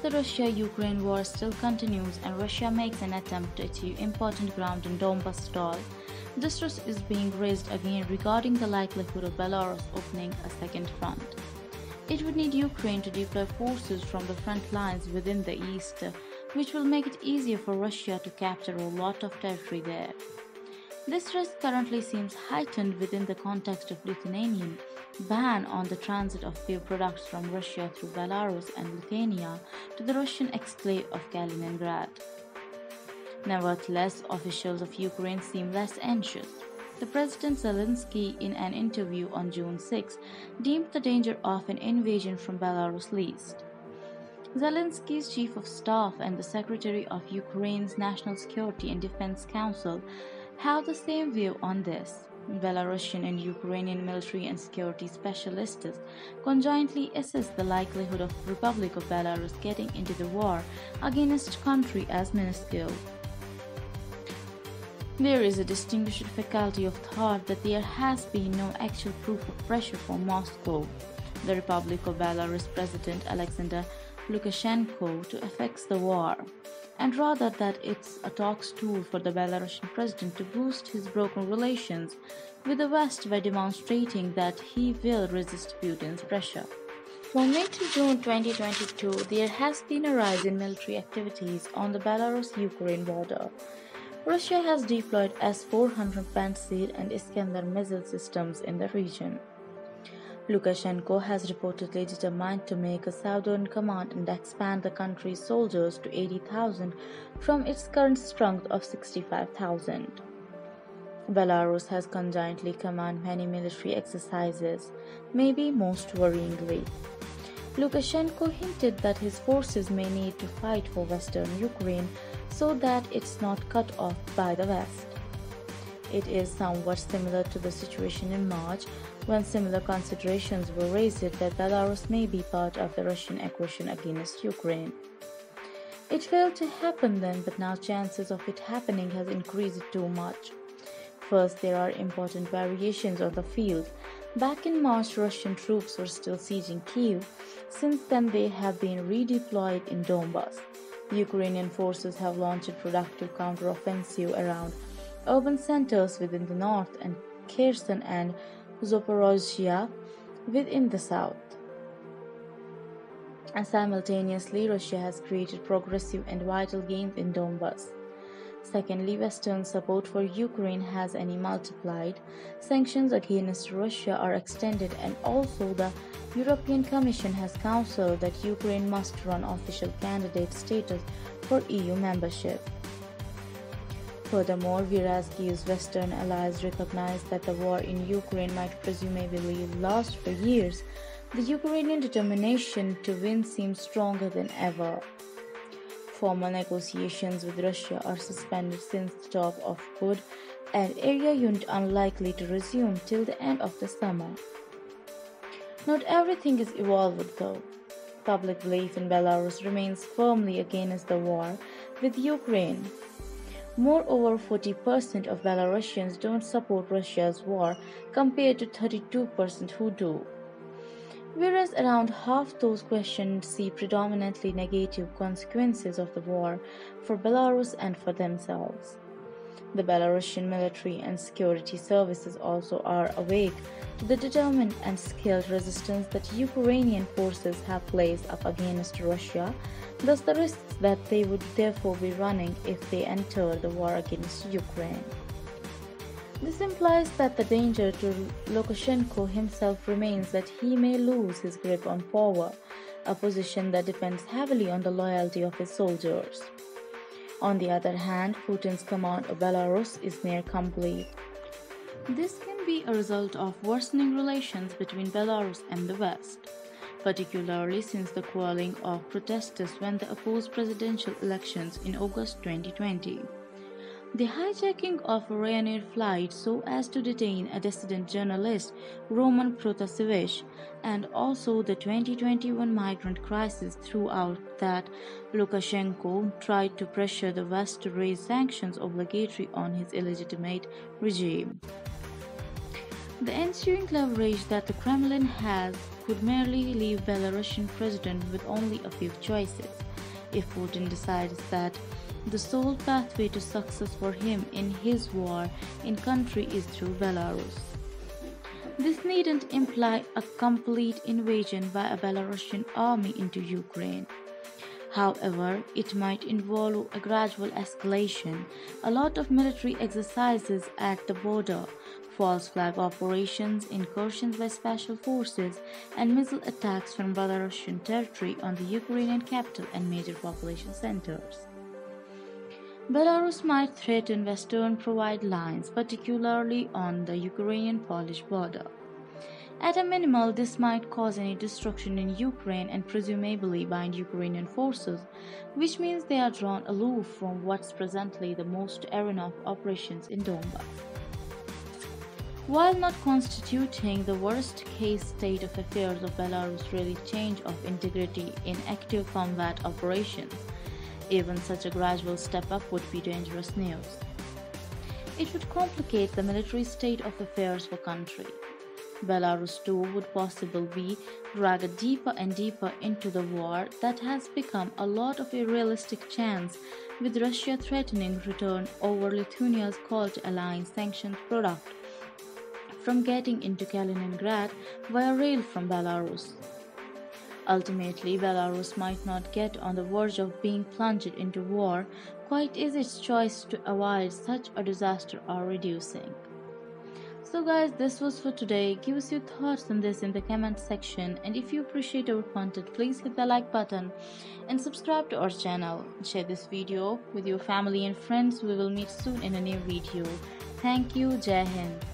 the Russia-Ukraine war still continues and Russia makes an attempt to achieve important ground in Donbas stall, distrust is being raised again regarding the likelihood of Belarus opening a second front. It would need Ukraine to deploy forces from the front lines within the east, which will make it easier for Russia to capture a lot of territory there. This risk currently seems heightened within the context of Lithuanian ban on the transit of fuel products from Russia through Belarus and Lithuania to the Russian exclave of Kaliningrad. Nevertheless, officials of Ukraine seem less anxious. The President Zelensky, in an interview on June 6, deemed the danger of an invasion from Belarus least. Zelensky's chief of staff and the secretary of Ukraine's National Security and Defense Council have the same view on this. Belarusian and Ukrainian military and security specialists conjointly assess the likelihood of the Republic of Belarus getting into the war against country as minuscule. There is a distinguished faculty of thought that there has been no actual proof of pressure from Moscow, the Republic of Belarus President Alexander Lukashenko, to effect the war, and rather that it's a talks tool for the Belarusian president to boost his broken relations with the West by demonstrating that he will resist Putin's pressure. From May to June 2022, there has been a rise in military activities on the Belarus-Ukraine border. Russia has deployed S-400 Pantsir and Iskander missile systems in the region. Lukashenko has reportedly determined to make a southern command and expand the country's soldiers to 80,000 from its current strength of 65,000. Belarus has conjointly commanded many military exercises, maybe most worryingly. Lukashenko hinted that his forces may need to fight for western Ukraine so that it's not cut off by the West. It is somewhat similar to the situation in March, when similar considerations were raised that Belarus may be part of the Russian aggression against Ukraine. It failed to happen then, but now chances of it happening has increased too much. First, there are important variations on the field. Back in March, Russian troops were still sieging Kyiv. Since then, they have been redeployed in Donbas. Ukrainian forces have launched a productive counteroffensive around urban centers within the north and Kherson and Zaporozhye within the south. And simultaneously, Russia has created progressive and vital gains in Donbas. Secondly, Western support for Ukraine has any multiplied. Sanctions against Russia are extended, and also the European Commission has counseled that Ukraine must run official candidate status for EU membership. Furthermore, whereas Kyiv's Western allies recognize that the war in Ukraine might presumably last for years, the Ukrainian determination to win seems stronger than ever. Formal negotiations with Russia are suspended since the talk of good and area unit unlikely to resume till the end of the summer. Not everything is evolved though. Public belief in Belarus remains firmly against the war with Ukraine. Moreover, 40% of Belarusians don't support Russia's war compared to 32% who do. Whereas around half those questioned see predominantly negative consequences of the war for Belarus and for themselves. The Belarusian military and security services also are awake to the determined and skilled resistance that Ukrainian forces have placed up against Russia, thus the risks that they would therefore be running if they enter the war against Ukraine. This implies that the danger to Lukashenko himself remains that he may lose his grip on power, a position that depends heavily on the loyalty of his soldiers. On the other hand, Putin's command of Belarus is near complete. This can be a result of worsening relations between Belarus and the West, particularly since the quelling of protesters when they opposed presidential elections in August 2020. The hijacking of a Ryanair flight so as to detain a dissident journalist, Roman Protasevich, and also the 2021 migrant crisis throughout that Lukashenko tried to pressure the West to raise sanctions obligatory on his illegitimate regime. The ensuing leverage that the Kremlin has could merely leave Belarusian president with only a few choices: if Putin decides that the sole pathway to success for him in his war in country is through Belarus. This needn't imply a complete invasion by a Belarusian army into Ukraine. However, it might involve a gradual escalation, a lot of military exercises at the border, false flag operations, incursions by special forces, and missile attacks from Belarusian territory on the Ukrainian capital and major population centers. Belarus might threaten Western provide lines, particularly on the Ukrainian-Polish border. At a minimum, this might cause any destruction in Ukraine and presumably bind Ukrainian forces, which means they are drawn aloof from what's presently the most arena of operations in Donbass. While not constituting the worst-case state of affairs of Belarus really change of integrity in active combat operations, even such a gradual step up would be dangerous news. It would complicate the military state of affairs for country. Belarus too would possibly be dragged deeper and deeper into the war that has become a lot of a realistic chance, with Russia threatening return over Lithuania's call to align sanctioned product from getting into Kaliningrad via rail from Belarus. Ultimately, Belarus might not get on the verge of being plunged into war, quite as its choice to avoid such a disaster are reducing. So guys, this was for today. Give us your thoughts on this in the comment section, and if you appreciate our content, please hit the like button and subscribe to our channel. Share this video with your family and friends. We will meet soon in a new video. Thank you. Jai Hind.